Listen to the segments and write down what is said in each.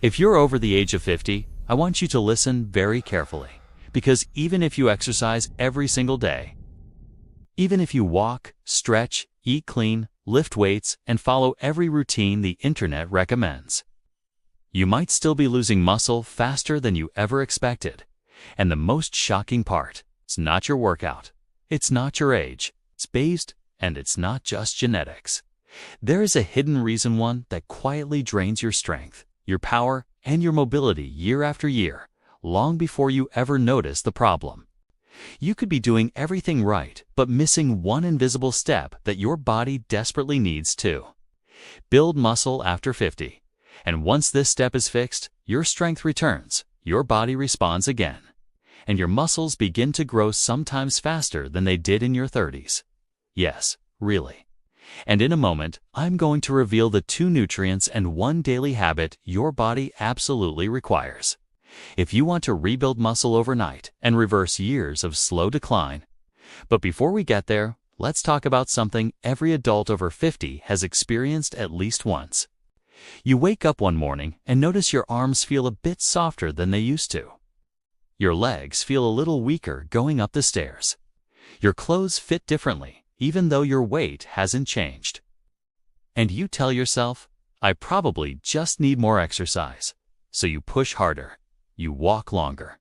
If you're over the age of 50, I want you to listen very carefully, because even if you exercise every single day, even if you walk, stretch, eat clean, lift weights, and follow every routine the internet recommends, you might still be losing muscle faster than you ever expected. And the most shocking part, it's not your workout, it's not your age, it's based, and it's not just genetics. There is a hidden reason, one that quietly drains your strength, your power, and your mobility year after year, long before you ever notice the problem. You could be doing everything right, but missing one invisible step that your body desperately needs to build muscle after 50. And once this step is fixed, your strength returns, your body responds again, and your muscles begin to grow sometimes faster than they did in your 30s. Yes, really. And in a moment, I'm going to reveal the 2 nutrients and 1 daily habit your body absolutely requires if you want to rebuild muscle overnight and reverse years of slow decline. But before we get there, let's talk about something every adult over 50 has experienced at least once. You wake up one morning and notice your arms feel a bit softer than they used to. Your legs feel a little weaker going up the stairs. Your clothes fit differently, even though your weight hasn't changed. And you tell yourself, I probably just need more exercise. So you push harder, you walk longer,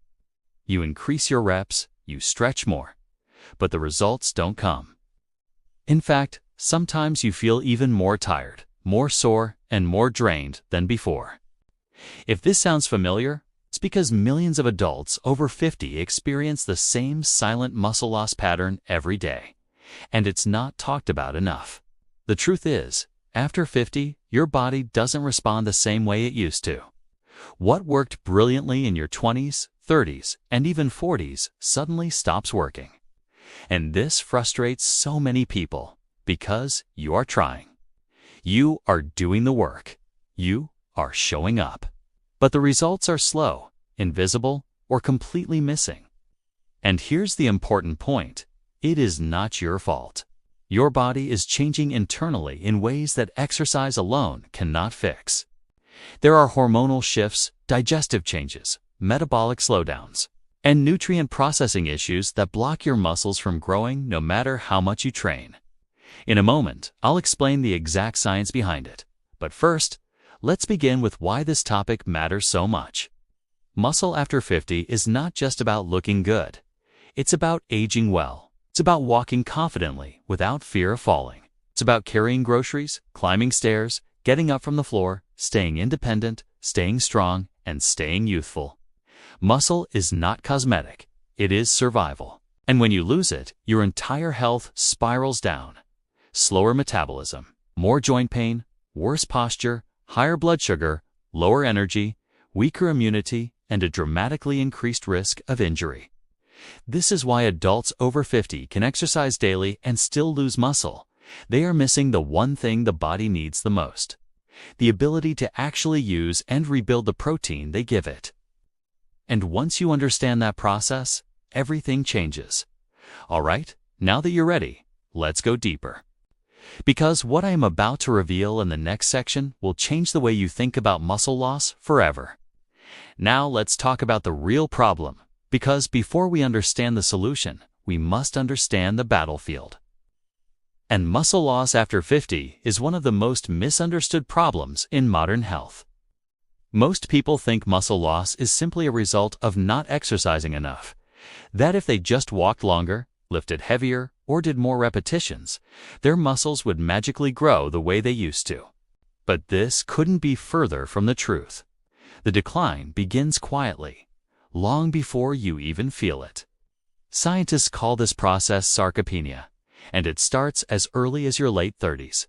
you increase your reps, you stretch more, but the results don't come. In fact, sometimes you feel even more tired, more sore, and more drained than before. If this sounds familiar, it's because millions of adults over 50 experience the same silent muscle loss pattern every day, and it's not talked about enough. The truth is, after 50, your body doesn't respond the same way it used to. What worked brilliantly in your 20s, 30s, and even 40s suddenly stops working. And this frustrates so many people because you are trying. You are doing the work. You are showing up. But the results are slow, invisible, or completely missing. And here's the important point. It is not your fault. Your body is changing internally in ways that exercise alone cannot fix. There are hormonal shifts, digestive changes, metabolic slowdowns, and nutrient processing issues that block your muscles from growing no matter how much you train. In a moment, I'll explain the exact science behind it. But first, let's begin with why this topic matters so much. Muscle after 50 is not just about looking good. It's about aging well. It's about walking confidently without fear of falling. It's about carrying groceries, climbing stairs, getting up from the floor, staying independent, staying strong, and staying youthful. Muscle is not cosmetic. It is survival. And when you lose it, your entire health spirals down. Slower metabolism, more joint pain, worse posture, higher blood sugar, lower energy, weaker immunity, and a dramatically increased risk of injury. This is why adults over 50 can exercise daily and still lose muscle. They are missing the one thing the body needs the most: the ability to actually use and rebuild the protein they give it. And once you understand that process, everything changes. All right, now that you're ready, let's go deeper. Because what I am about to reveal in the next section will change the way you think about muscle loss forever. Now let's talk about the real problem, because before we understand the solution, we must understand the battlefield. And muscle loss after 50 is one of the most misunderstood problems in modern health. Most people think muscle loss is simply a result of not exercising enough, that if they just walked longer, lifted heavier, or did more repetitions, their muscles would magically grow the way they used to. But this couldn't be further from the truth. The decline begins quietly, long before you even feel it. Scientists call this process sarcopenia, and it starts as early as your late 30s.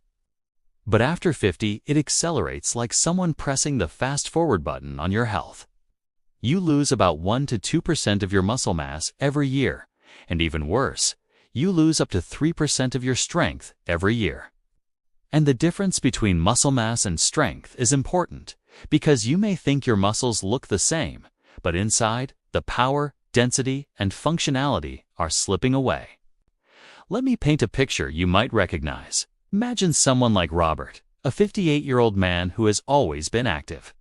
But after 50, it accelerates like someone pressing the fast-forward button on your health. You lose about 1 to 2% of your muscle mass every year, and even worse, you lose up to 3% of your strength every year. And the difference between muscle mass and strength is important, because you may think your muscles look the same, but inside, the power, density, and functionality are slipping away. Let me paint a picture you might recognize. Imagine someone like Robert, a 58-year-old man who has always been active.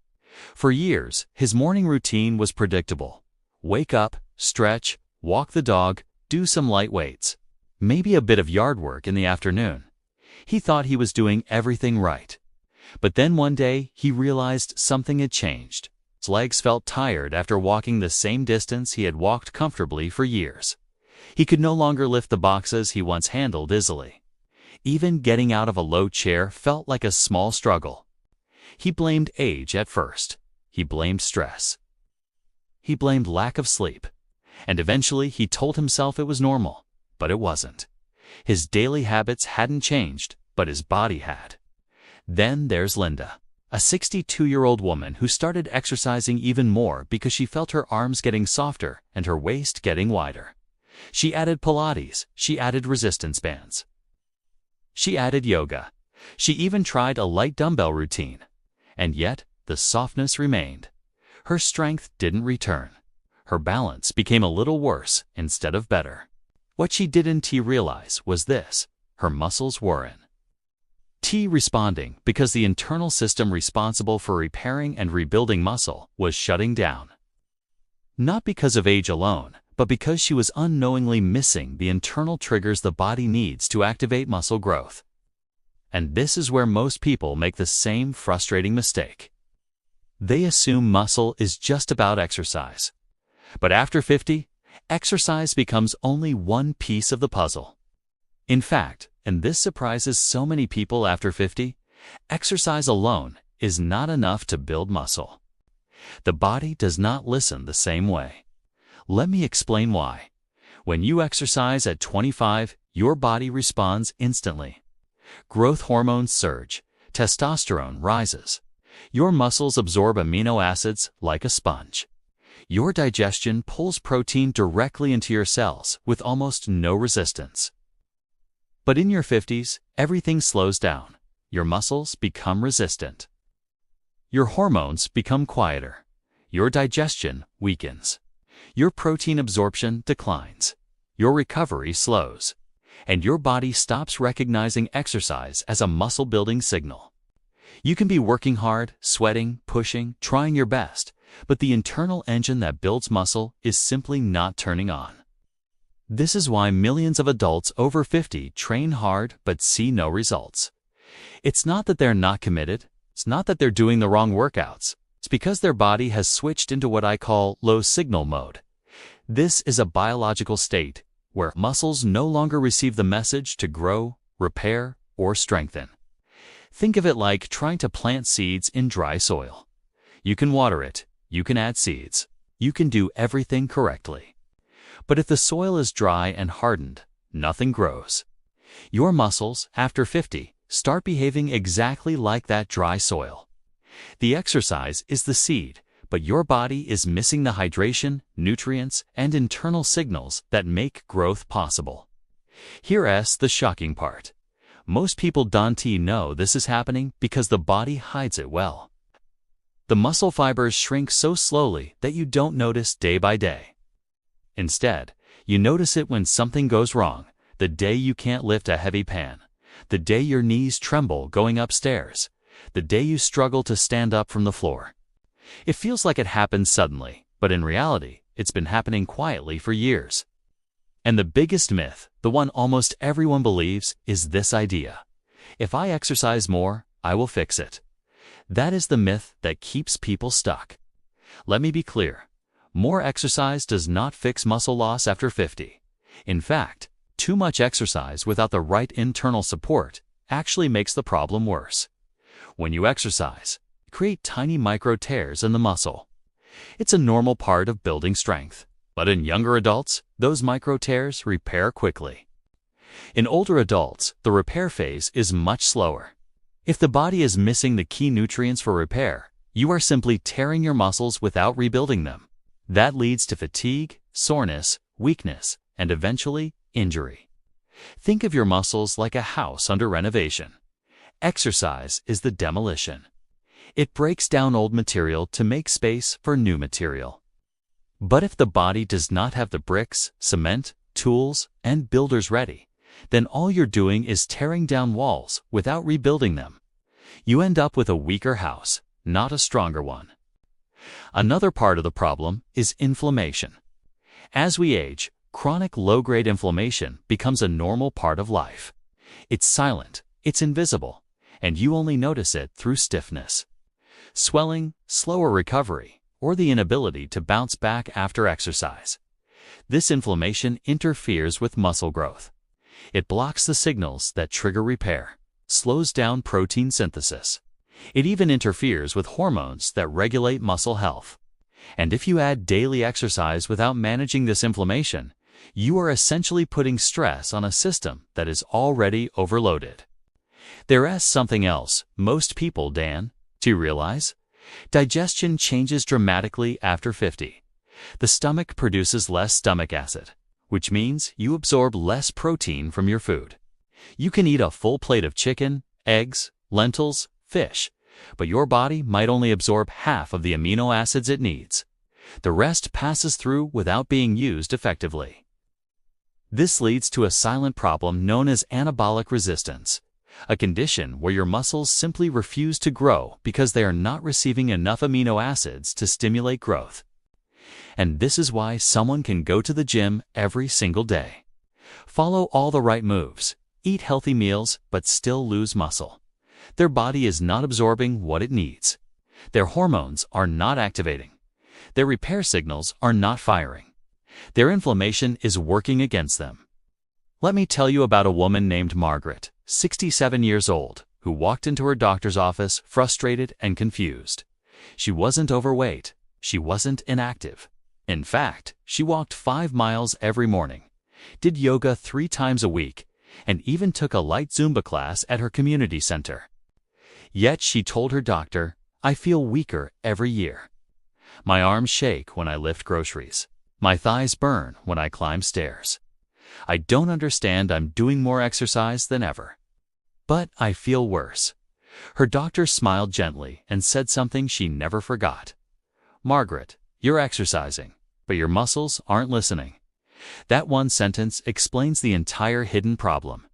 For years, his morning routine was predictable. Wake up, stretch, walk the dog, do some light weights, maybe a bit of yard work in the afternoon. He thought he was doing everything right. But then one day, he realized something had changed. His legs felt tired after walking the same distance he had walked comfortably for years. He could no longer lift the boxes he once handled easily. Even getting out of a low chair felt like a small struggle. He blamed age at first. He blamed stress. He blamed lack of sleep. And eventually he told himself it was normal, but it wasn't. His daily habits hadn't changed, but his body had. Then there's Linda, a 62-year-old woman who started exercising even more because she felt her arms getting softer and her waist getting wider. She added Pilates, she added resistance bands. She added yoga. She even tried a light dumbbell routine. And yet, the softness remained. Her strength didn't return. Her balance became a little worse instead of better. What she didn't realize was this: her muscles weren't responding because the internal system responsible for repairing and rebuilding muscle was shutting down. Not because of age alone, but because she was unknowingly missing the internal triggers the body needs to activate muscle growth. And this is where most people make the same frustrating mistake. They assume muscle is just about exercise. But after 50, exercise becomes only one piece of the puzzle. In fact, and this surprises so many people after 50, exercise alone is not enough to build muscle. The body does not listen the same way. Let me explain why. When you exercise at 25, your body responds instantly. Growth hormones surge, testosterone rises. Your muscles absorb amino acids like a sponge. Your digestion pulls protein directly into your cells with almost no resistance. But in your 50s, everything slows down. Your muscles become resistant. Your hormones become quieter. Your digestion weakens. Your protein absorption declines. Your recovery slows. And your body stops recognizing exercise as a muscle-building signal. You can be working hard, sweating, pushing, trying your best, but the internal engine that builds muscle is simply not turning on. This is why millions of adults over 50 train hard but see no results. It's not that they're not committed. It's not that they're doing the wrong workouts. It's because their body has switched into what I call low signal mode. This is a biological state where muscles no longer receive the message to grow, repair, or strengthen. Think of it like trying to plant seeds in dry soil. You can water it, you can add seeds, you can do everything correctly. But if the soil is dry and hardened, nothing grows. Your muscles, after 50, start behaving exactly like that dry soil. The exercise is the seed, but your body is missing the hydration, nutrients, and internal signals that make growth possible. Here's the shocking part. Most people don't know this is happening because the body hides it well. The muscle fibers shrink so slowly that you don't notice day by day. Instead, you notice it when something goes wrong, the day you can't lift a heavy pan, the day your knees tremble going upstairs, the day you struggle to stand up from the floor. It feels like it happened suddenly, but in reality, it's been happening quietly for years. And the biggest myth, the one almost everyone believes, is this idea: if I exercise more, I will fix it. That is the myth that keeps people stuck. Let me be clear. More exercise does not fix muscle loss after 50. In fact, too much exercise without the right internal support actually makes the problem worse. When you exercise, you create tiny micro tears in the muscle. It's a normal part of building strength. But in younger adults, those micro tears repair quickly. In older adults, the repair phase is much slower. If the body is missing the key nutrients for repair, you are simply tearing your muscles without rebuilding them. That leads to fatigue, soreness, weakness, and eventually injury. Think of your muscles like a house under renovation. Exercise is the demolition. It breaks down old material to make space for new material. But if the body does not have the bricks, cement, tools, and builders ready, then all you're doing is tearing down walls without rebuilding them. You end up with a weaker house, not a stronger one. Another part of the problem is inflammation. As we age, chronic low-grade inflammation becomes a normal part of life. It's silent, it's invisible, and you only notice it through stiffness, swelling, slower recovery, or the inability to bounce back after exercise. This inflammation interferes with muscle growth. It blocks the signals that trigger repair, slows down protein synthesis. It even interferes with hormones that regulate muscle health. And if you add daily exercise without managing this inflammation, you are essentially putting stress on a system that is already overloaded. There is something else most people, Dan, do you realize? Digestion changes dramatically after 50. The stomach produces less stomach acid, which means you absorb less protein from your food. You can eat a full plate of chicken, eggs, lentils, fish, but your body might only absorb half of the amino acids it needs. The rest passes through without being used effectively. This leads to a silent problem known as anabolic resistance, a condition where your muscles simply refuse to grow because they are not receiving enough amino acids to stimulate growth. And this is why someone can go to the gym every single day, follow all the right moves, eat healthy meals, but still lose muscle. Their body is not absorbing what it needs. Their hormones are not activating. Their repair signals are not firing. Their inflammation is working against them. Let me tell you about a woman named Margaret, 67 years old, who walked into her doctor's office frustrated and confused. She wasn't overweight. She wasn't inactive. In fact, she walked 5 miles every morning, did yoga 3 times a week, and even took a light Zumba class at her community center. Yet she told her doctor, "I feel weaker every year. My arms shake when I lift groceries. My thighs burn when I climb stairs. I don't understand. I'm doing more exercise than ever, but I feel worse." Her doctor smiled gently and said something she never forgot. "Margaret, you're exercising, but your muscles aren't listening." That one sentence explains the entire hidden problem.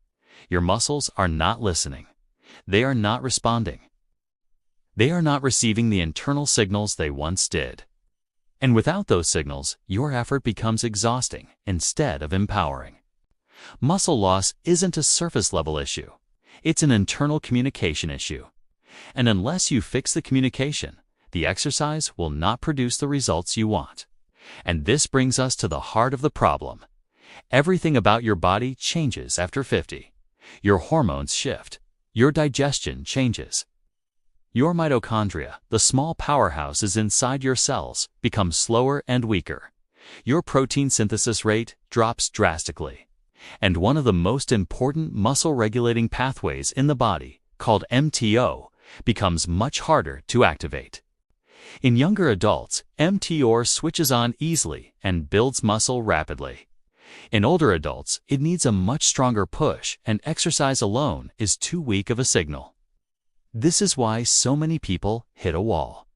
Your muscles are not listening. They are not responding. They are not receiving the internal signals they once did. And without those signals, your effort becomes exhausting instead of empowering. Muscle loss isn't a surface-level issue. It's an internal communication issue. And unless you fix the communication, the exercise will not produce the results you want. And this brings us to the heart of the problem. Everything about your body changes after 50. Your hormones shift. Your digestion changes. Your mitochondria, the small powerhouses inside your cells, become slower and weaker. Your protein synthesis rate drops drastically. And one of the most important muscle-regulating pathways in the body, called MTO, becomes much harder to activate. In younger adults, MTO switches on easily and builds muscle rapidly. In older adults, it needs a much stronger push, and exercise alone is too weak of a signal. This is why so many people hit a wall.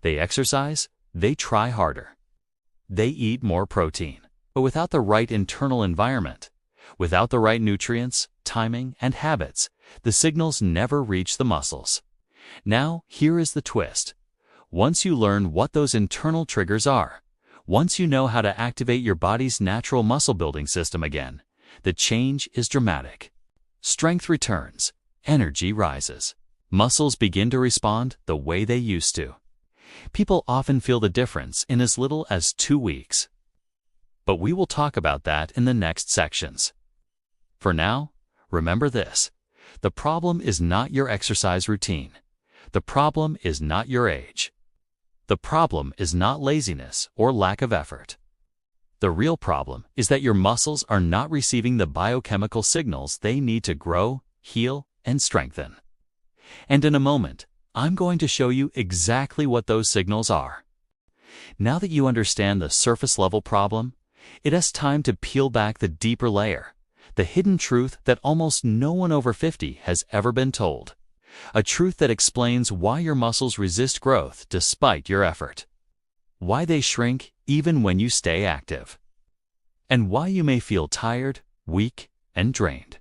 They exercise, they try harder. They eat more protein, but without the right internal environment, without the right nutrients, timing, and habits, the signals never reach the muscles. Now, here is the twist. Once you learn what those internal triggers are, once you know how to activate your body's natural muscle-building system again, the change is dramatic. Strength returns, energy rises. Muscles begin to respond the way they used to. People often feel the difference in as little as 2 weeks. But we will talk about that in the next sections. For now, remember this. The problem is not your exercise routine. The problem is not your age. The problem is not laziness or lack of effort. The real problem is that your muscles are not receiving the biochemical signals they need to grow, heal, and strengthen. And in a moment, I'm going to show you exactly what those signals are. Now that you understand the surface-level problem, it is time to peel back the deeper layer, the hidden truth that almost no one over 50 has ever been told. A truth that explains why your muscles resist growth despite your effort, why they shrink even when you stay active, and why you may feel tired, weak, and drained,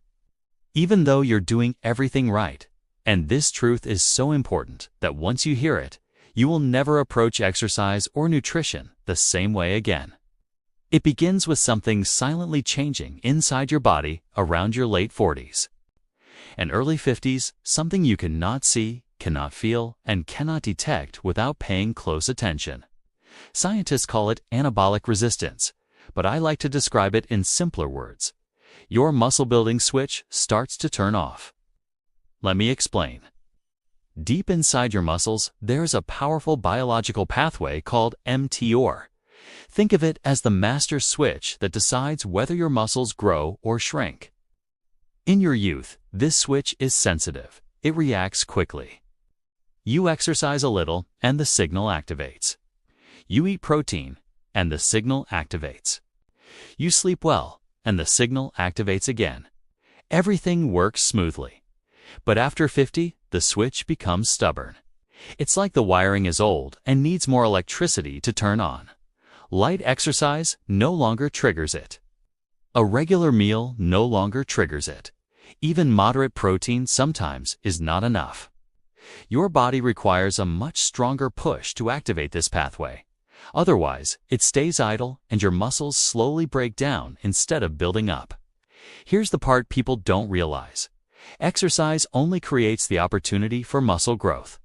even though you're doing everything right. And this truth is so important that once you hear it, You will never approach exercise or nutrition the same way again. It begins with something silently changing inside your body around your late 40s. And early 50s, something you cannot see, cannot feel, and cannot detect without paying close attention. Scientists call it anabolic resistance, but I like to describe it in simpler words. Your muscle-building switch starts to turn off. Let me explain. Deep inside your muscles, there's a powerful biological pathway called mTOR. Think of it as the master switch that decides whether your muscles grow or shrink. In your youth, this switch is sensitive. It reacts quickly. You exercise a little, and the signal activates. You eat protein, and the signal activates. You sleep well, and the signal activates again. Everything works smoothly. But after 50, the switch becomes stubborn. It's like the wiring is old and needs more electricity to turn on. Light exercise no longer triggers it. A regular meal no longer triggers it. Even moderate protein sometimes is not enough. Your body requires a much stronger push to activate this pathway. Otherwise, it stays idle and your muscles slowly break down instead of building up. Here's the part people don't realize. Exercise only creates the opportunity for muscle growth.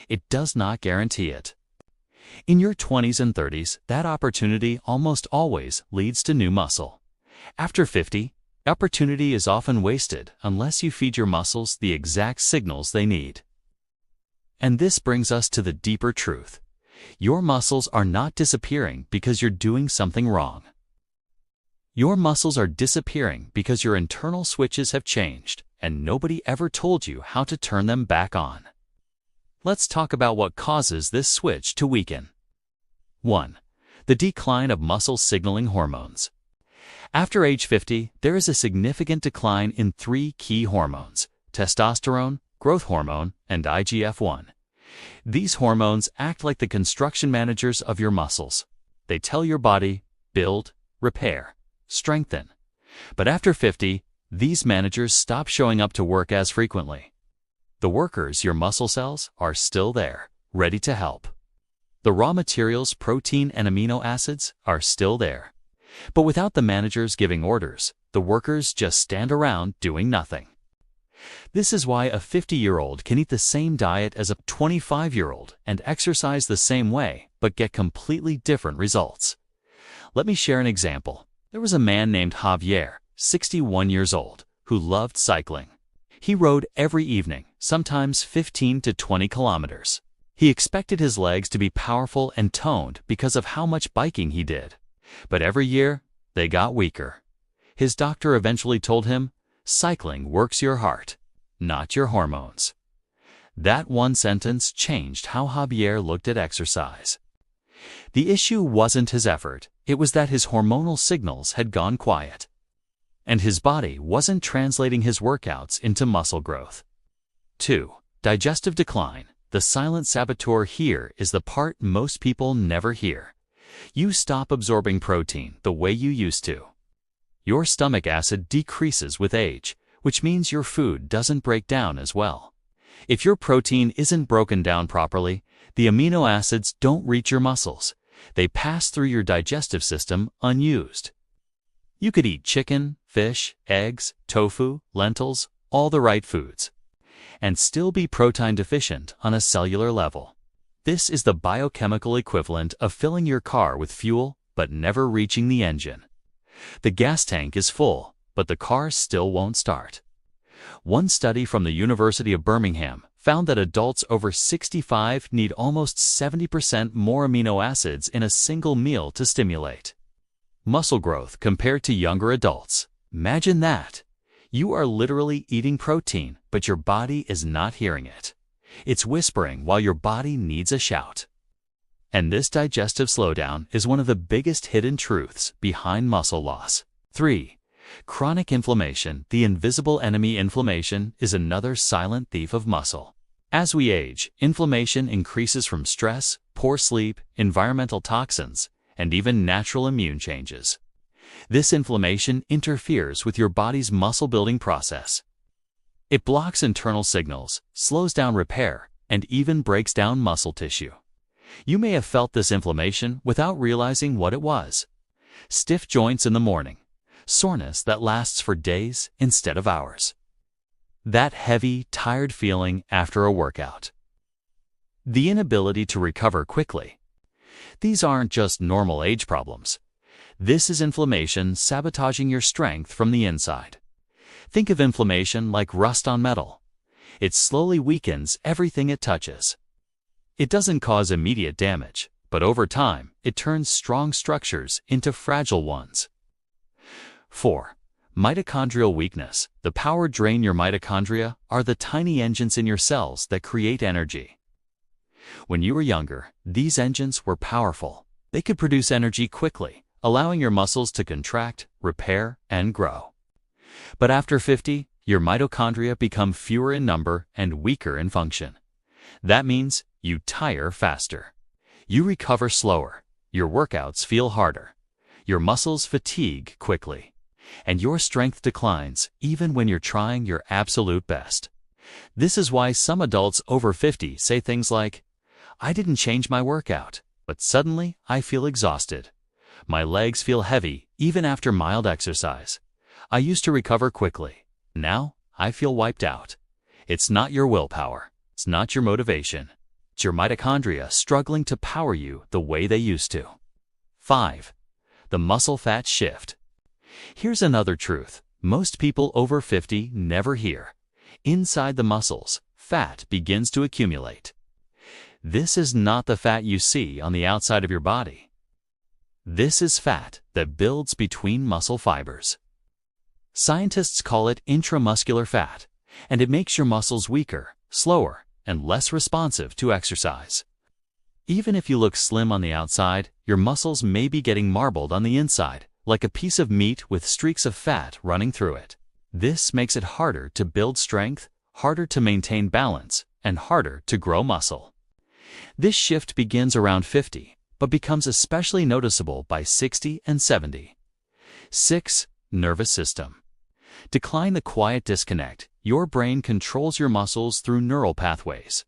It does not guarantee it. In your 20s and 30s, that opportunity almost always leads to new muscle. After 50, opportunity is often wasted unless you feed your muscles the exact signals they need. And this brings us to the deeper truth. Your muscles are not disappearing because you're doing something wrong. Your muscles are disappearing because your internal switches have changed, and nobody ever told you how to turn them back on. Let's talk about what causes this switch to weaken. 1. The decline of muscle signaling hormones. After age 50, there is a significant decline in 3 key hormones: testosterone, growth hormone, and IGF-1. These hormones act like the construction managers of your muscles. They tell your body, build, repair, strengthen. But after 50, these managers stop showing up to work as frequently. The workers, your muscle cells, are still there, ready to help. The raw materials, protein and amino acids, are still there. But without the managers giving orders, the workers just stand around doing nothing. This is why a 50-year-old can eat the same diet as a 25-year-old and exercise the same way, but get completely different results. Let me share an example. There was a man named Javier, 61 years old, who loved cycling. He rode every evening, sometimes 15 to 20 kilometers. He expected his legs to be powerful and toned because of how much biking he did. But every year, they got weaker. His doctor eventually told him, "Cycling works your heart, not your hormones." That one sentence changed how Javier looked at exercise. The issue wasn't his effort, it was that his hormonal signals had gone quiet. And his body wasn't translating his workouts into muscle growth. 2. Digestive decline. The silent saboteur here is the part most people never hear. You stop absorbing protein the way you used to. Your stomach acid decreases with age, which means your food doesn't break down as well. If your protein isn't broken down properly, the amino acids don't reach your muscles. They pass through your digestive system unused. You could eat chicken, fish, eggs, tofu, lentils, all the right foods, and still be protein deficient on a cellular level. This is the biochemical equivalent of filling your car with fuel but never reaching the engine. The gas tank is full, but the car still won't start. One study from the University of Birmingham found that adults over 65 need almost 70% more amino acids in a single meal to stimulate muscle growth compared to younger adults. Imagine that. You are literally eating protein, but your body is not hearing it. It's whispering while your body needs a shout. And this digestive slowdown is one of the biggest hidden truths behind muscle loss. 3. Chronic inflammation. The invisible enemy. Inflammation is another silent thief of muscle. As we age, inflammation increases from stress, poor sleep, environmental toxins, and even natural immune changes. This inflammation interferes with your body's muscle-building process. It blocks internal signals, slows down repair, and even breaks down muscle tissue. You may have felt this inflammation without realizing what it was. Stiff joints in the morning, soreness that lasts for days instead of hours. That heavy, tired feeling after a workout. The inability to recover quickly. These aren't just normal age problems. This is inflammation sabotaging your strength from the inside. Think of inflammation like rust on metal. It slowly weakens everything it touches. It doesn't cause immediate damage, but over time, it turns strong structures into fragile ones. 4. Mitochondrial weakness. The power drain. Your mitochondria are the tiny engines in your cells that create energy. When you were younger, these engines were powerful. They could produce energy quickly, allowing your muscles to contract, repair, and grow. But after 50, your mitochondria become fewer in number and weaker in function. That means you tire faster. You recover slower. Your workouts feel harder. Your muscles fatigue quickly. And your strength declines even when you're trying your absolute best. This is why some adults over 50 say things like, "I didn't change my workout, but suddenly I feel exhausted. My legs feel heavy even after mild exercise. I used to recover quickly. Now I feel wiped out." It's not your willpower. It's not your motivation. It's your mitochondria struggling to power you the way they used to. 5. The muscle fat shift. Here's another truth most people over 50 never hear. Inside the muscles, fat begins to accumulate. This is not the fat you see on the outside of your body. This is fat that builds between muscle fibers. Scientists call it intramuscular fat, and it makes your muscles weaker, slower, and less responsive to exercise. Even if you look slim on the outside, your muscles may be getting marbled on the inside, like a piece of meat with streaks of fat running through it. This makes it harder to build strength, harder to maintain balance, and harder to grow muscle. This shift begins around 50, but becomes especially noticeable by 60 and 70. 6. Nervous system. Decline. The quiet disconnect. Your brain controls your muscles through neural pathways.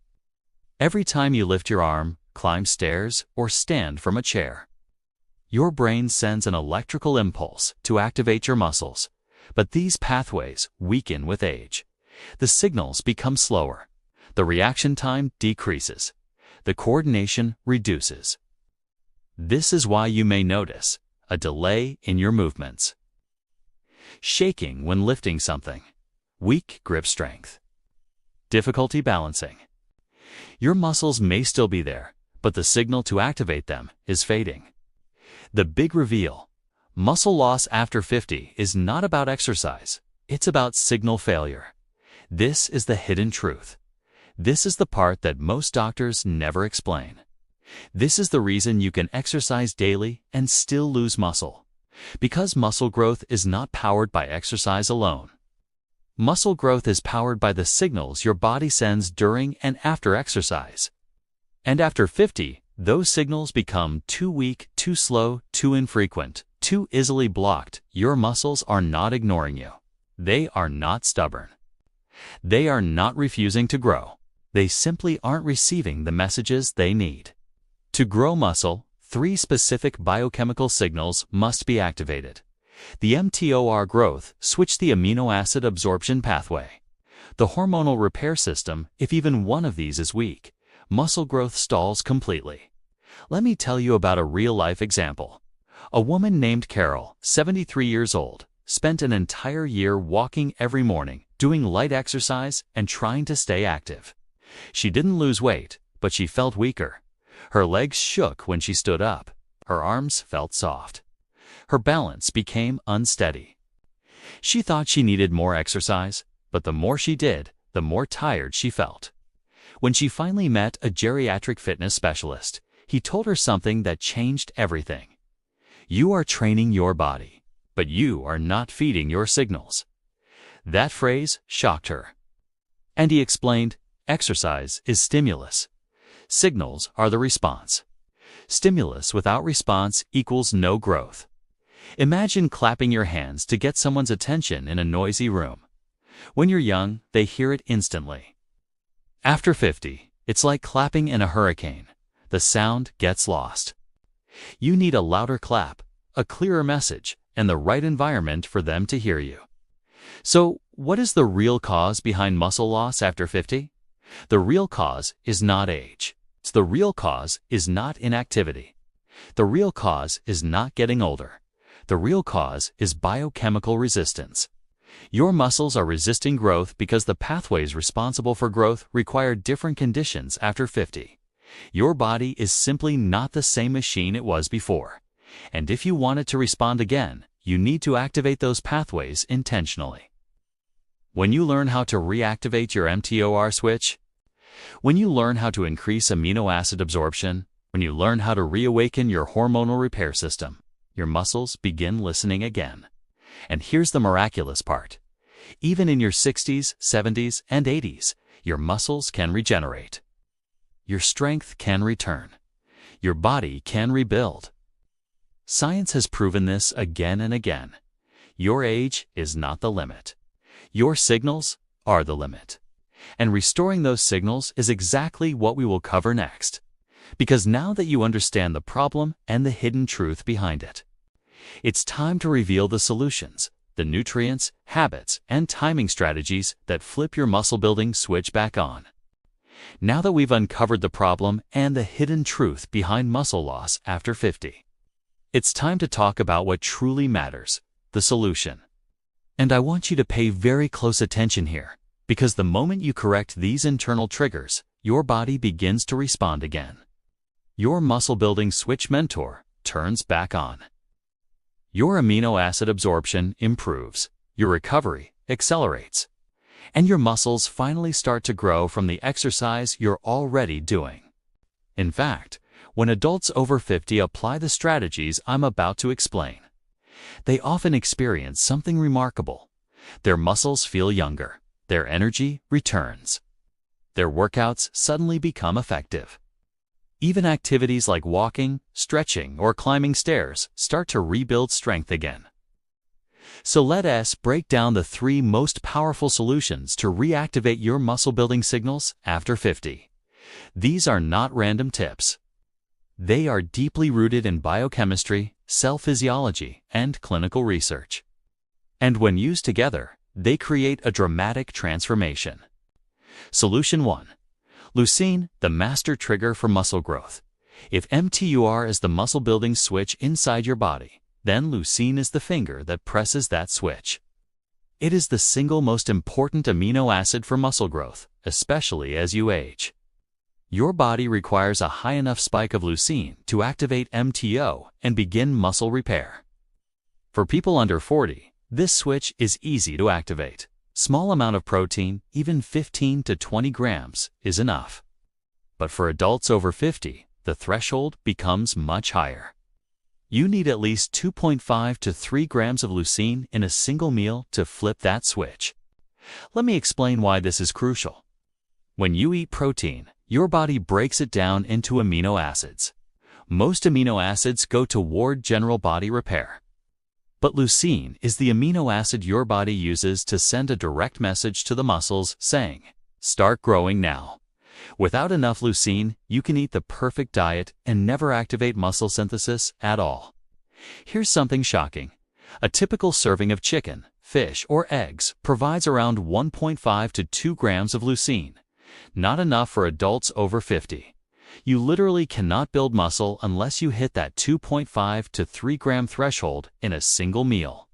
Every time you lift your arm, climb stairs, or stand from a chair, your brain sends an electrical impulse to activate your muscles, but these pathways weaken with age. The signals become slower. The reaction time decreases. The coordination reduces. This is why you may notice a delay in your movements. Shaking when lifting something. Weak grip strength. Difficulty balancing. Your muscles may still be there, but the signal to activate them is fading. The big reveal. Muscle loss after 50 is not about exercise. It's about signal failure. This is the hidden truth. This is the part that most doctors never explain. This is the reason you can exercise daily and still lose muscle. Because muscle growth is not powered by exercise alone. Muscle growth is powered by the signals your body sends during and after exercise. And after 50, those signals become too weak, too slow, too infrequent, too easily blocked. Your muscles are not ignoring you. They are not stubborn. They are not refusing to grow. They simply aren't receiving the messages they need. To grow muscle, 3 specific biochemical signals must be activated. The mTOR growth switch the amino acid absorption pathway. The hormonal repair system, if even one of these is weak, muscle growth stalls completely. Let me tell you about a real-life example. A woman named Carol, 73 years old, spent an entire year walking every morning, doing light exercise, and trying to stay active. She didn't lose weight, but she felt weaker. Her legs shook when she stood up. Her arms felt soft. Her balance became unsteady. She thought she needed more exercise, but the more she did, the more tired she felt. When she finally met a geriatric fitness specialist, he told her something that changed everything. You are training your body, but you are not feeding your signals. That phrase shocked her. And he explained, exercise is stimulus. Signals are the response. Stimulus without response equals no growth. Imagine clapping your hands to get someone's attention in a noisy room. When you're young, they hear it instantly. After 50, it's like clapping in a hurricane. the sound gets lost. You need a louder clap, a clearer message, and the right environment for them to hear you. So, what is the real cause behind muscle loss after 50? The real cause is not age. The real cause is not inactivity. The real cause is not getting older. The real cause is biochemical resistance. Your muscles are resisting growth because the pathways responsible for growth require different conditions after 50. Your body is simply not the same machine it was before. And if you want it to respond again, you need to activate those pathways intentionally. When you learn how to reactivate your mTOR switch, when you learn how to increase amino acid absorption, when you learn how to reawaken your hormonal repair system, your muscles begin listening again. And here's the miraculous part. Even in your 60s, 70s, and 80s, your muscles can regenerate. Your strength can return. Your body can rebuild. Science has proven this again and again. Your age is not the limit. Your signals are the limit. And restoring those signals is exactly what we will cover next. Because now that you understand the problem and the hidden truth behind it, it's time to reveal the solutions, the nutrients, habits, and timing strategies that flip your muscle-building switch back on. Now that we've uncovered the problem and the hidden truth behind muscle loss after 50, it's time to talk about what truly matters, the solution. And I want you to pay very close attention here, because the moment you correct these internal triggers, your body begins to respond again. Your muscle-building switch mentor turns back on. Your amino acid absorption improves, your recovery accelerates, and your muscles finally start to grow from the exercise you're already doing. In fact, when adults over 50 apply the strategies I'm about to explain, they often experience something remarkable. Their muscles feel younger, their energy returns, their workouts suddenly become effective. Even activities like walking, stretching, or climbing stairs start to rebuild strength again. So let us break down the 3 most powerful solutions to reactivate your muscle-building signals after 50. These are not random tips. They are deeply rooted in biochemistry, cell physiology, and clinical research. And when used together, they create a dramatic transformation. Solution 1. Leucine, the master trigger for muscle growth. If mTOR is the muscle-building switch inside your body, then leucine is the finger that presses that switch. It is the single most important amino acid for muscle growth, especially as you age. Your body requires a high enough spike of leucine to activate mTO and begin muscle repair. For people under 40, this switch is easy to activate. Small amount of protein, even 15 to 20 grams, is enough. But for adults over 50, the threshold becomes much higher. You need at least 2.5 to 3 grams of leucine in a single meal to flip that switch. Let me explain why this is crucial. When you eat protein, your body breaks it down into amino acids. Most amino acids go toward general body repair. But leucine is the amino acid your body uses to send a direct message to the muscles saying, "Start growing now." Without enough leucine, you can eat the perfect diet and never activate muscle synthesis at all. Here's something shocking. A typical serving of chicken, fish, or eggs provides around 1.5 to 2 grams of leucine. Not enough for adults over 50. You literally cannot build muscle unless you hit that 2.5 to 3 gram threshold in a single meal.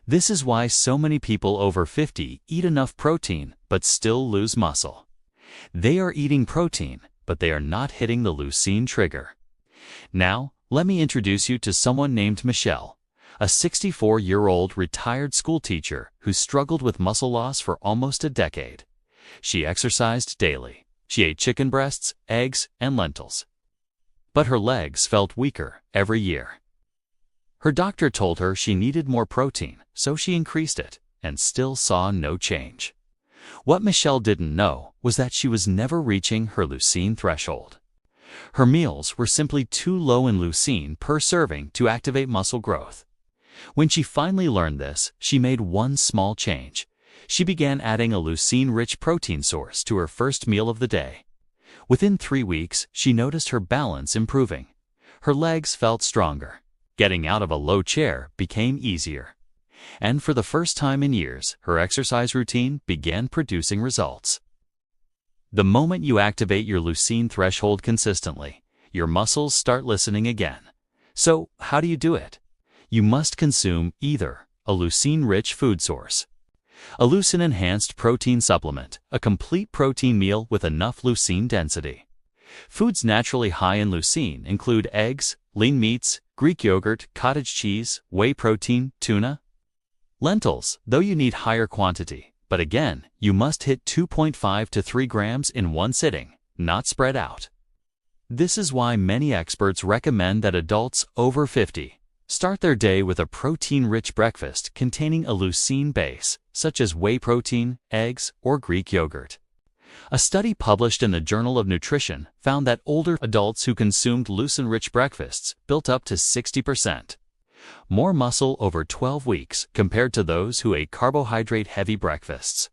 This is why so many people over 50 eat enough protein but still lose muscle. They are eating protein, but they are not hitting the leucine trigger. Now, let me introduce you to someone named Michelle, a 64-year-old retired school teacher who struggled with muscle loss for almost a decade. She exercised daily. She ate chicken breasts, eggs, and lentils. But her legs felt weaker every year. Her doctor told her she needed more protein, so she increased it, and still saw no change. What Michelle didn't know was that she was never reaching her leucine threshold. Her meals were simply too low in leucine per serving to activate muscle growth. When she finally learned this, she made one small change. She began adding a leucine-rich protein source to her first meal of the day. Within 3 weeks, she noticed her balance improving. Her legs felt stronger. Getting out of a low chair became easier. And for the first time in years, her exercise routine began producing results. The moment you activate your leucine threshold consistently, your muscles start listening again. So, how do you do it? You must consume either a leucine-rich food source, a leucine-enhanced protein supplement, a complete protein meal with enough leucine density. Foods naturally high in leucine include eggs, lean meats, Greek yogurt, cottage cheese, whey protein, tuna. Lentils, though you need higher quantity, but again, you must hit 2.5 to 3 grams in one sitting, not spread out. This is why many experts recommend that adults over 50 start their day with a protein-rich breakfast containing a leucine base, such as whey protein, eggs, or Greek yogurt. A study published in the Journal of Nutrition found that older adults who consumed leucine-rich breakfasts built up to 60% more muscle over 12 weeks compared to those who ate carbohydrate-heavy breakfasts.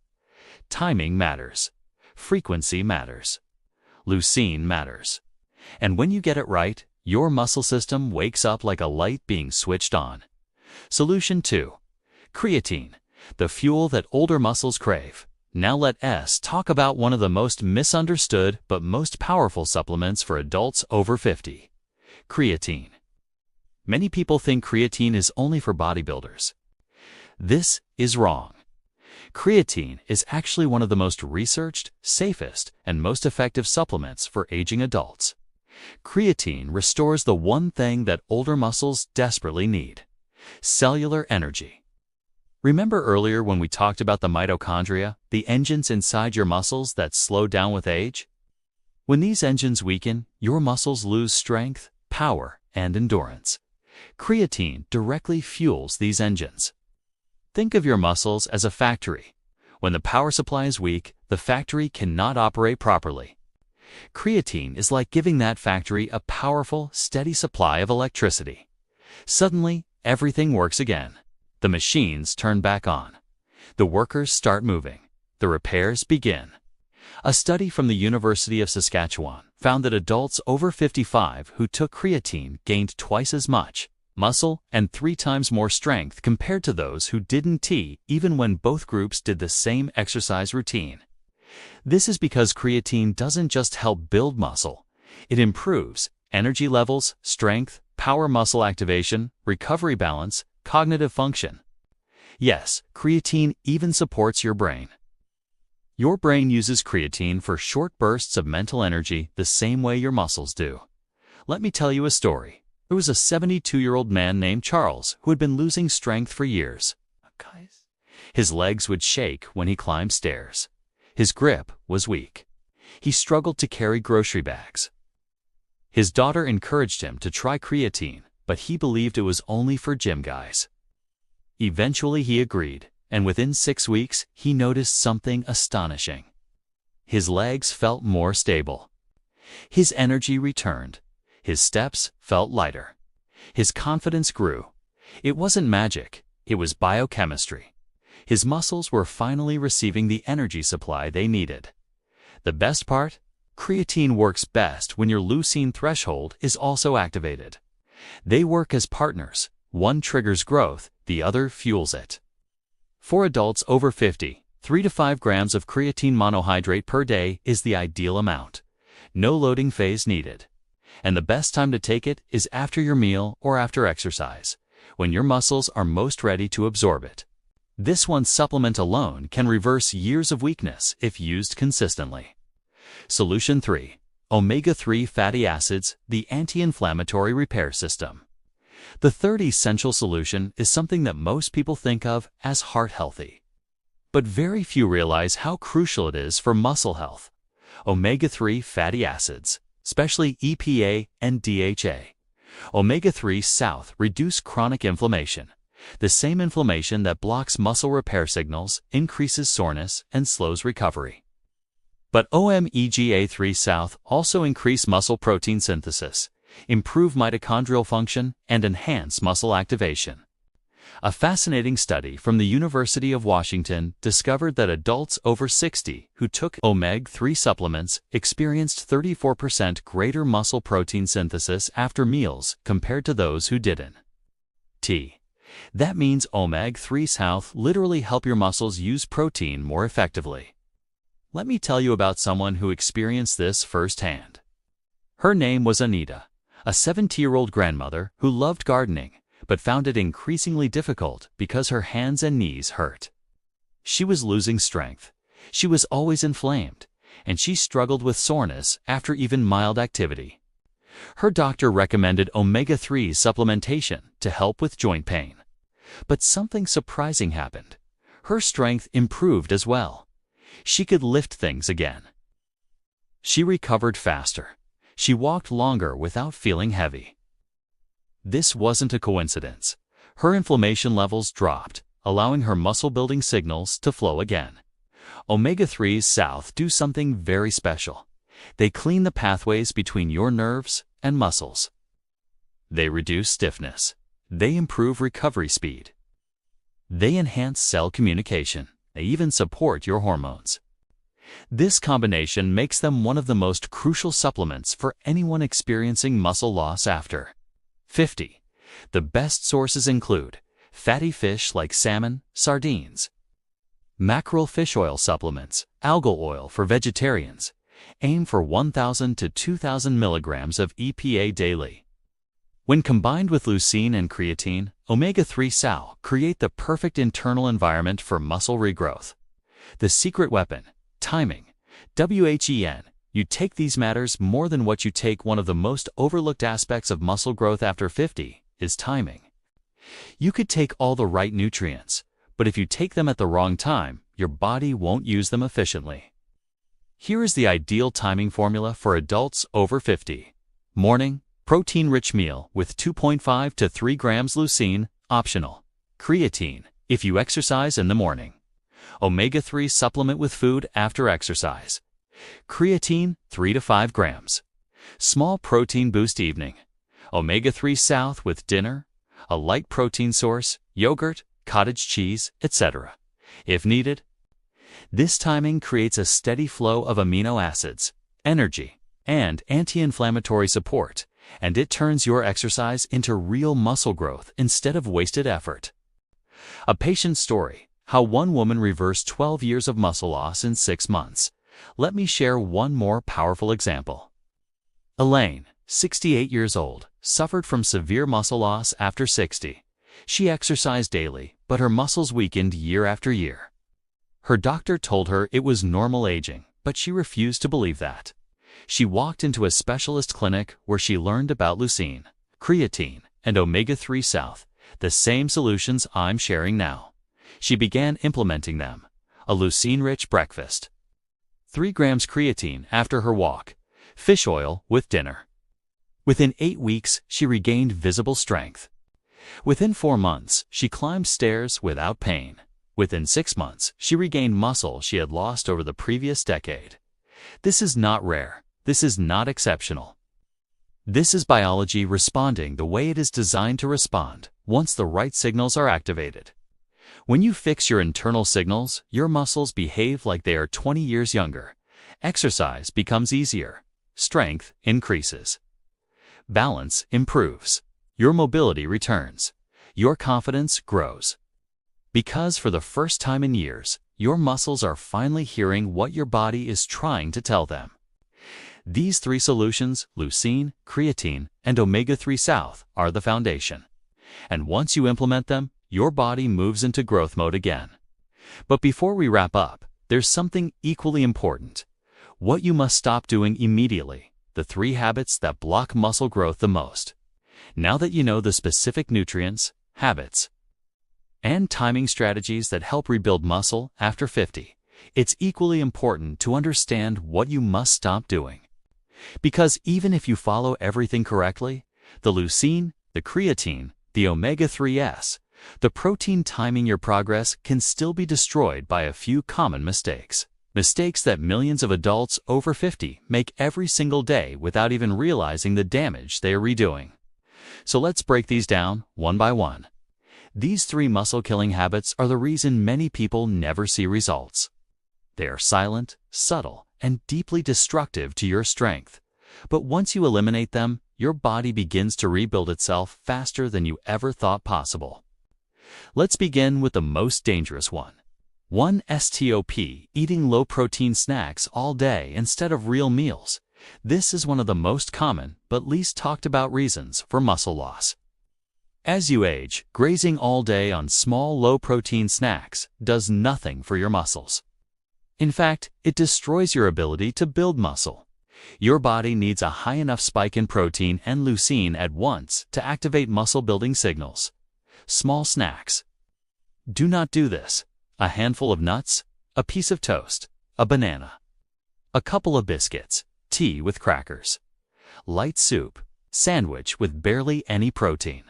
Timing matters. Frequency matters. Leucine matters. And when you get it right, your muscle system wakes up like a light being switched on. Solution 2. Creatine, the fuel that older muscles crave. Now let us talk about one of the most misunderstood but most powerful supplements for adults over 50. Creatine. Many people think creatine is only for bodybuilders. This is wrong. Creatine is actually one of the most researched, safest, and most effective supplements for aging adults. Creatine restores the one thing that older muscles desperately need: cellular energy. Remember earlier when we talked about the mitochondria, the engines inside your muscles that slow down with age? When these engines weaken, your muscles lose strength, power, and endurance. Creatine directly fuels these engines. Think of your muscles as a factory. When the power supply is weak, the factory cannot operate properly. Creatine is like giving that factory a powerful, steady supply of electricity. Suddenly, everything works again. The machines turn back on. The workers start moving. The repairs begin. A study from the University of Saskatchewan found that adults over 55 who took creatine gained twice as much muscle and 3 times more strength compared to those who didn't even when both groups did the same exercise routine. This is because creatine doesn't just help build muscle, it improves energy levels, strength, power muscle activation, recovery balance, cognitive function. Yes, creatine even supports your brain. Your brain uses creatine for short bursts of mental energy the same way your muscles do. Let me tell you a story. There was a 72-year-old man named Charles who had been losing strength for years. His legs would shake when he climbed stairs. His grip was weak. He struggled to carry grocery bags. His daughter encouraged him to try creatine, but he believed it was only for gym guys. Eventually he agreed, and within 6 weeks he noticed something astonishing. His legs felt more stable. His energy returned. His steps felt lighter. His confidence grew. It wasn't magic, it was biochemistry. His muscles were finally receiving the energy supply they needed. The best part? Creatine works best when your leucine threshold is also activated. They work as partners. One triggers growth, the other fuels it. For adults over 50, 3 to 5 grams of creatine monohydrate per day is the ideal amount. No loading phase needed. And the best time to take it is after your meal or after exercise, when your muscles are most ready to absorb it. This one supplement alone can reverse years of weakness if used consistently. Solution 3. Omega-3 fatty acids, the anti-inflammatory repair system. The third essential solution is something that most people think of as heart healthy. But very few realize how crucial it is for muscle health. Omega-3 fatty acids, especially EPA and DHA. Omega-3 South reduce chronic inflammation, the same inflammation that blocks muscle repair signals, increases soreness, and slows recovery. But Omega-3 South also increase muscle protein synthesis, improve mitochondrial function, and enhance muscle activation. A fascinating study from the University of Washington discovered that adults over 60 who took omega-3 supplements experienced 34% greater muscle protein synthesis after meals compared to those who didn't. That means omega-3s literally help your muscles use protein more effectively. Let me tell you about someone who experienced this firsthand. Her name was Anita, a 70-year-old grandmother who loved gardening, but found it increasingly difficult because her hands and knees hurt. She was losing strength, she was always inflamed, and she struggled with soreness after even mild activity. Her doctor recommended omega-3 supplementation to help with joint pain. But something surprising happened. Her strength improved as well. She could lift things again. She recovered faster. She walked longer without feeling heavy. This wasn't a coincidence. Her inflammation levels dropped, allowing her muscle-building signals to flow again. Omega-3s do something very special. They clean the pathways between your nerves and muscles. They reduce stiffness. They improve recovery speed. They enhance cell communication. They even support your hormones. This combination makes them one of the most crucial supplements for anyone experiencing muscle loss after 50. The best sources include fatty fish like salmon, sardines, mackerel fish oil supplements, algal oil for vegetarians. Aim for 1,000 to 2,000 milligrams of EPA daily. When combined with leucine and creatine, omega-3s create the perfect internal environment for muscle regrowth. The secret weapon, timing. WHEN. You take these matters more than what you take. One of the most overlooked aspects of muscle growth after 50 is timing. You could take all the right nutrients, but if you take them at the wrong time, your body won't use them efficiently. Here is the ideal timing formula for adults over 50. Morning, protein-rich meal with 2.5 to 3 grams leucine, optional. Creatine, if you exercise in the morning. Omega-3 supplement with food after exercise. Creatine, 3 to 5 grams. Small protein boost evening. Omega-3 with dinner. A light protein source, yogurt, cottage cheese, etc. If needed. This timing creates a steady flow of amino acids, energy, and anti-inflammatory support, and it turns your exercise into real muscle growth instead of wasted effort. A patient story, how one woman reversed 12 years of muscle loss in 6 months. Let me share one more powerful example. Elaine, 68 years old, suffered from severe muscle loss after 60. She exercised daily, but her muscles weakened year after year. Her doctor told her it was normal aging, but she refused to believe that. She walked into a specialist clinic where she learned about leucine, creatine, and omega-3s, the same solutions I'm sharing now. She began implementing them. A leucine-rich breakfast, 3 grams creatine after her walk, fish oil with dinner. Within 8 weeks, she regained visible strength. Within 4 months, she climbed stairs without pain. Within 6 months, she regained muscle she had lost over the previous decade. This is not rare. This is not exceptional. This is biology responding the way it is designed to respond once the right signals are activated. When you fix your internal signals, your muscles behave like they are 20 years younger. Exercise becomes easier. Strength increases. Balance improves. Your mobility returns. Your confidence grows. Because for the first time in years, your muscles are finally hearing what your body is trying to tell them. These 3 solutions, leucine, creatine, and omega-3s, are the foundation. And once you implement them, your body moves into growth mode again. But before we wrap up, there's something equally important. What you must stop doing immediately, the 3 habits that block muscle growth the most. Now that you know the specific nutrients, habits, and timing strategies that help rebuild muscle after 50, it's equally important to understand what you must stop doing. Because even if you follow everything correctly, the leucine, the creatine, the omega-3s, the protein timing your progress can still be destroyed by a few common mistakes. Mistakes that millions of adults over 50 make every single day without even realizing the damage they are redoing. So let's break these down one by one. These 3 muscle-killing habits are the reason many people never see results. They are silent, subtle, and deeply destructive to your strength. But once you eliminate them, your body begins to rebuild itself faster than you ever thought possible. Let's begin with the most dangerous one. 1. STOP, eating low-protein snacks all day instead of real meals. This is one of the most common but least talked about reasons for muscle loss. As you age, grazing all day on small low-protein snacks does nothing for your muscles. In fact, it destroys your ability to build muscle. Your body needs a high enough spike in protein and leucine at once to activate muscle-building signals. Small snacks. Do not do this. A handful of nuts, a piece of toast, a banana, a couple of biscuits, tea with crackers, light soup, sandwich with barely any protein.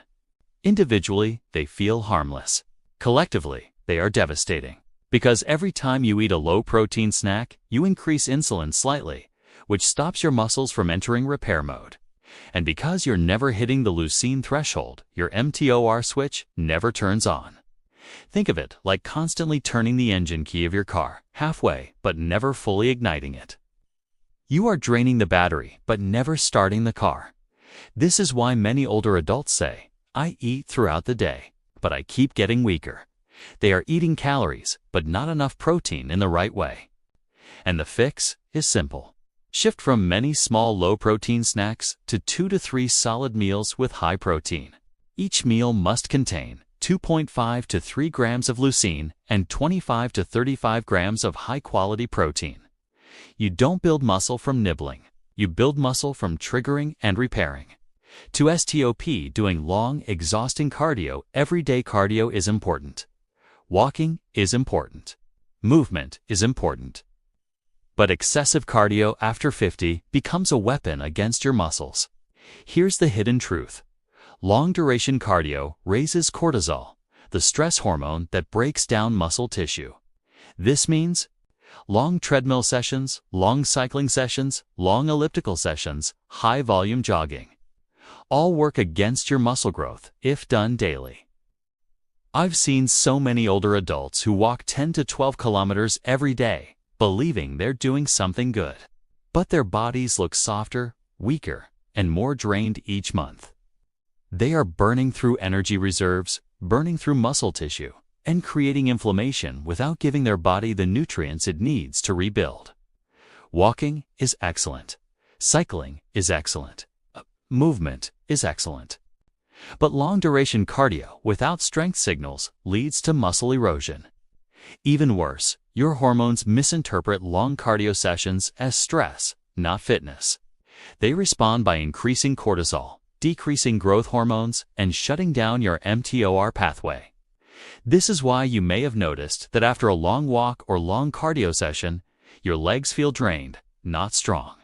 Individually, they feel harmless. Collectively, they are devastating. Because every time you eat a low-protein snack, you increase insulin slightly, which stops your muscles from entering repair mode. And because you're never hitting the leucine threshold, your mTOR switch never turns on. Think of it like constantly turning the engine key of your car, halfway, but never fully igniting it. You are draining the battery, but never starting the car. This is why many older adults say, "I eat throughout the day, but I keep getting weaker." They are eating calories, but not enough protein in the right way. And the fix is simple. Shift from many small low-protein snacks to 2 to 3 solid meals with high protein. Each meal must contain 2.5 to 3 grams of leucine and 25 to 35 grams of high-quality protein. You don't build muscle from nibbling. You build muscle from triggering and repairing. To STOP, doing long, exhausting cardio, everyday cardio is important. Walking is important. Movement is important. But excessive cardio after 50 becomes a weapon against your muscles. Here's the hidden truth. Long-duration cardio raises cortisol, the stress hormone that breaks down muscle tissue. This means long treadmill sessions, long cycling sessions, long elliptical sessions, high-volume jogging. All work against your muscle growth if done daily. I've seen so many older adults who walk 10 to 12 kilometers every day, believing they're doing something good. But their bodies look softer, weaker, and more drained each month. They are burning through energy reserves, burning through muscle tissue, and creating inflammation without giving their body the nutrients it needs to rebuild. Walking is excellent. Cycling is excellent. Movement is excellent. But long-duration cardio without strength signals leads to muscle erosion. Even worse, your hormones misinterpret long cardio sessions as stress, not fitness. They respond by increasing cortisol, decreasing growth hormones, and shutting down your mTOR pathway. This is why you may have noticed that after a long walk or long cardio session, your legs feel drained, not strong.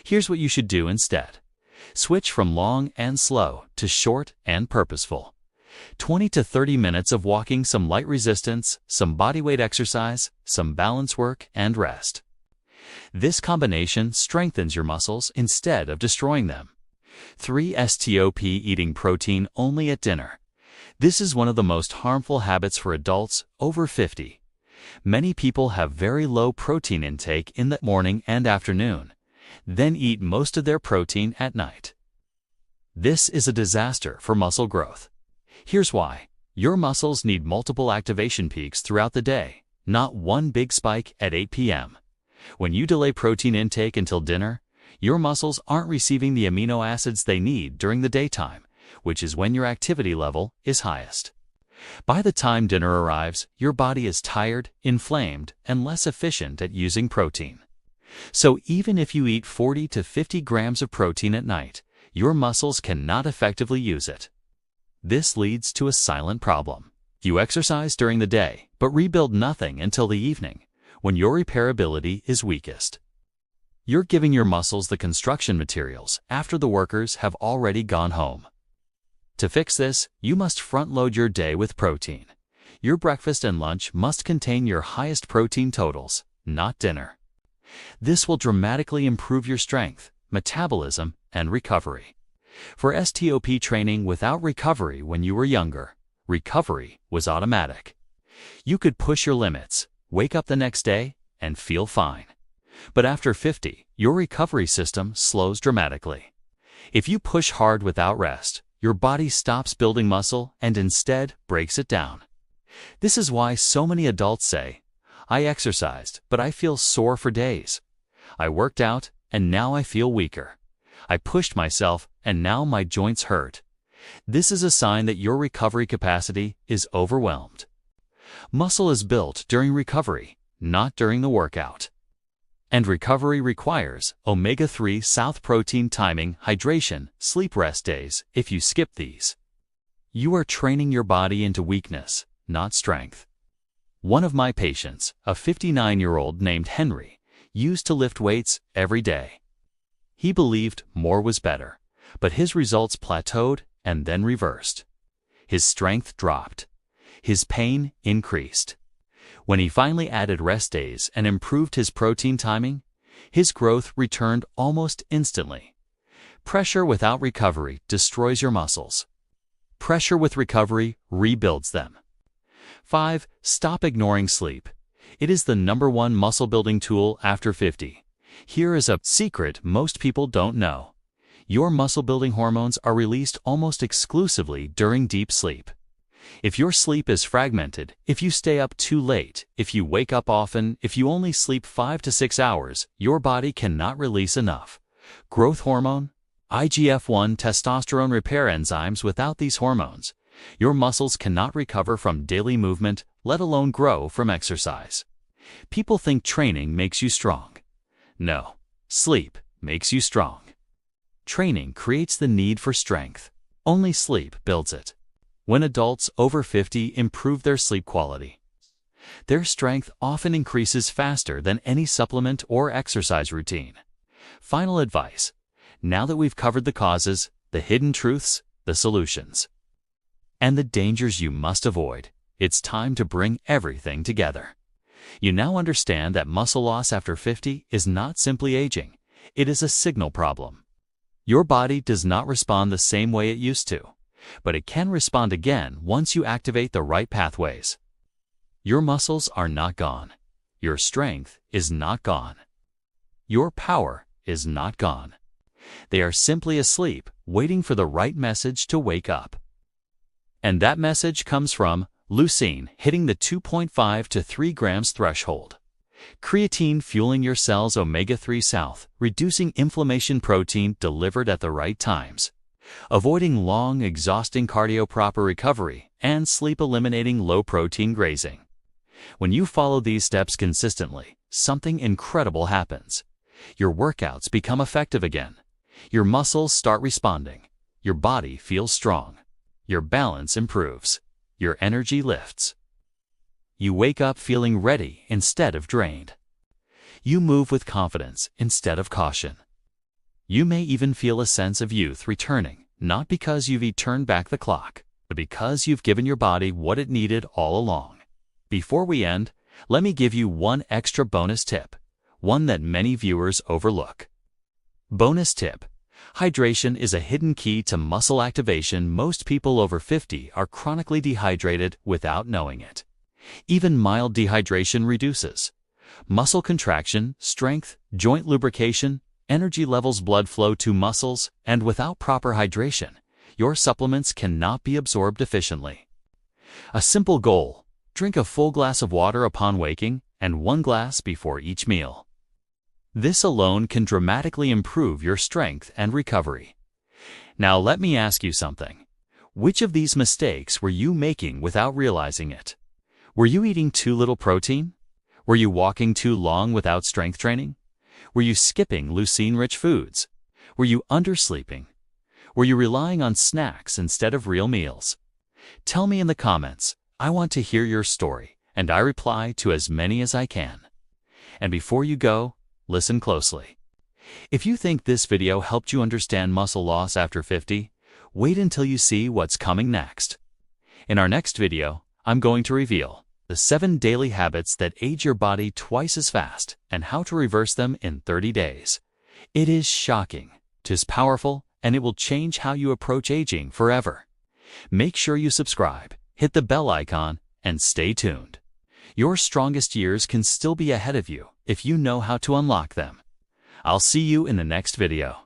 Here's what you should do instead. Switch from long and slow to short and purposeful. 20 to 30 minutes of walking, some light resistance, some bodyweight exercise, some balance work, and rest. This combination strengthens your muscles instead of destroying them. 3. STOP, eating protein only at dinner. This is one of the most harmful habits for adults over 50. Many people have very low protein intake in the morning and afternoon, then eat most of their protein at night. This is a disaster for muscle growth. Here's why. Your muscles need multiple activation peaks throughout the day, not one big spike at 8 p.m. When you delay protein intake until dinner, your muscles aren't receiving the amino acids they need during the daytime, which is when your activity level is highest. By the time dinner arrives, your body is tired, inflamed, and less efficient at using protein. So even if you eat 40 to 50 grams of protein at night, your muscles cannot effectively use it. This leads to a silent problem. You exercise during the day, but rebuild nothing until the evening, when your repairability is weakest. You're giving your muscles the construction materials after the workers have already gone home. To fix this, you must front-load your day with protein. Your breakfast and lunch must contain your highest protein totals, not dinner. This will dramatically improve your strength, metabolism, and recovery. For STOP training without recovery when you were younger, recovery was automatic. You could push your limits, wake up the next day, and feel fine. But after 50, your recovery system slows dramatically. If you push hard without rest, your body stops building muscle and instead breaks it down. This is why so many adults say, "I exercised, but I feel sore for days. I worked out, and now I feel weaker. I pushed myself, and now my joints hurt." This is a sign that your recovery capacity is overwhelmed. Muscle is built during recovery, not during the workout. And recovery requires omega-3 south protein timing, hydration, sleep rest days. If you skip these, you are training your body into weakness, not strength. One of my patients, a 59-year-old named Henry, used to lift weights every day. He believed more was better, but his results plateaued and then reversed. His strength dropped. His pain increased. When he finally added rest days and improved his protein timing, his growth returned almost instantly. Pressure without recovery destroys your muscles. Pressure with recovery rebuilds them. 5. Stop ignoring sleep. It is the #1 muscle-building tool after 50. Here is a secret most people don't know. Your muscle-building hormones are released almost exclusively during deep sleep. If your sleep is fragmented, if you stay up too late, if you wake up often, if you only sleep 5 to 6 hours, your body cannot release enough growth hormone, IGF-1, testosterone repair enzymes. Without these hormones, your muscles cannot recover from daily movement, let alone grow from exercise. People think training makes you strong. No, sleep makes you strong. Training creates the need for strength. Only sleep builds it. When adults over 50 improve their sleep quality, their strength often increases faster than any supplement or exercise routine. Final advice. Now that we've covered the causes, the hidden truths, the solutions, and the dangers you must avoid, it's time to bring everything together. You now understand that muscle loss after 50 is not simply aging. It is a signal problem. Your body does not respond the same way it used to, but it can respond again once you activate the right pathways. Your muscles are not gone. Your strength is not gone. Your power is not gone. They are simply asleep, waiting for the right message to wake up. And that message comes from leucine hitting the 2.5 to 3 grams threshold, creatine fueling your cells, omega-3 south, reducing inflammation, protein delivered at the right times, avoiding long, exhausting cardio, proper recovery, and sleep, eliminating low-protein grazing. When you follow these steps consistently, something incredible happens. Your workouts become effective again. Your muscles start responding. Your body feels strong. Your balance improves. Your energy lifts. You wake up feeling ready instead of drained. You move with confidence instead of caution. You may even feel a sense of youth returning, not because you've turned back the clock, but because you've given your body what it needed all along. Before we end, let me give you one extra bonus tip, one that many viewers overlook. Bonus tip: hydration is a hidden key to muscle activation. Most people over 50 are chronically dehydrated without knowing it. Even mild dehydration reduces muscle contraction, strength, joint lubrication, energy levels, blood flow to muscles, and without proper hydration, your supplements cannot be absorbed efficiently. A simple goal: drink a full glass of water upon waking and 1 glass before each meal. This alone can dramatically improve your strength and recovery. Now let me ask you something. Which of these mistakes were you making without realizing it? Were you eating too little protein? Were you walking too long without strength training? Were you skipping leucine-rich foods? Were you undersleeping? Were you relying on snacks instead of real meals? Tell me in the comments. I want to hear your story, and I reply to as many as I can. And before you go, listen closely. If you think this video helped you understand muscle loss after 50, wait until you see what's coming next. In our next video, I'm going to reveal the 7 daily habits that age your body twice as fast and how to reverse them in 30 days. It is shocking, 'tis powerful, and it will change how you approach aging forever. Make sure you subscribe, hit the bell icon, and stay tuned. Your strongest years can still be ahead of you if you know how to unlock them. I'll see you in the next video.